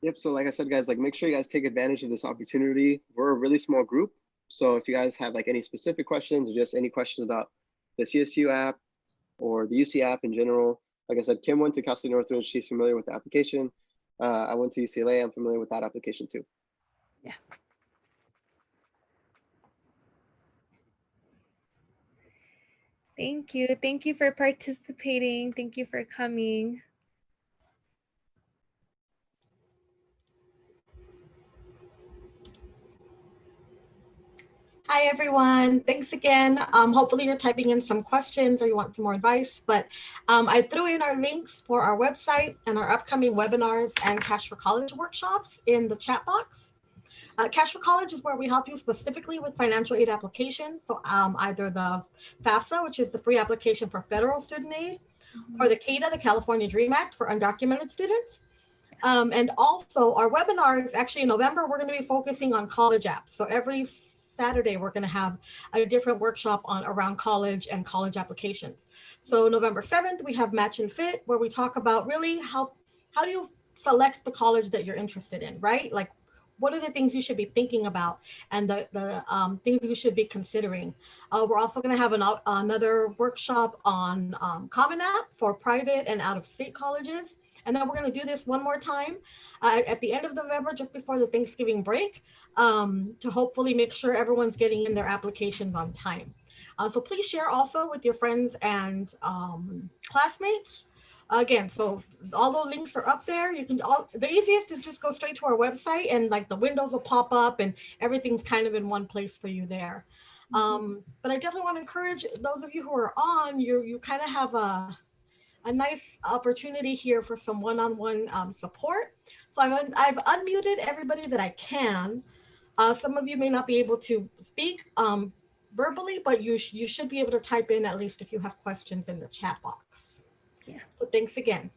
Yep. So like I said, guys, like make sure you guys take advantage of this opportunity. We're a really small group. So if you guys have like any specific questions or just any questions about the CSU app or the UC app in general, like I said, Kim went to Cal State Northridge. She's familiar with the application. I went to UCLA. I'm familiar with that application too. Yes. Thank you. Thank you for participating. Thank you for coming. Hi, everyone. Thanks again. Hopefully you're typing in some questions or you want some more advice, but I threw in our links for our website and our upcoming webinars and Cash for College workshops in the chat box. Cash for College is where we help you specifically with financial aid applications. So either the FAFSA, which is the free application for federal student aid, or the CADA, the California Dream Act for undocumented students. And also our webinars, actually in November, we're going to be focusing on college apps. So every Saturday, we're going to have a different workshop on around college and college applications. So November 7th, we have Match and Fit, where we talk about really how do you select the college that you're interested in, right? Like, what are the things you should be thinking about and the things you should be considering. We're also going to have another workshop on Common App for private and out-of-state colleges. And then we're going to do this one more time at the end of November, just before the Thanksgiving break, to hopefully make sure everyone's getting in their applications on time. So please share also with your friends and classmates. Again, so all the links are up there. You can the easiest is just go straight to our website, and like the windows will pop up and everything's kind of in one place for you there. But I definitely want to encourage those of you who are on, you kind of have a nice opportunity here for some one-on-one support. So I've unmuted everybody that I can. Some of you may not be able to speak verbally, but you should be able to type in at least if you have questions in the chat box. Yeah. So thanks again.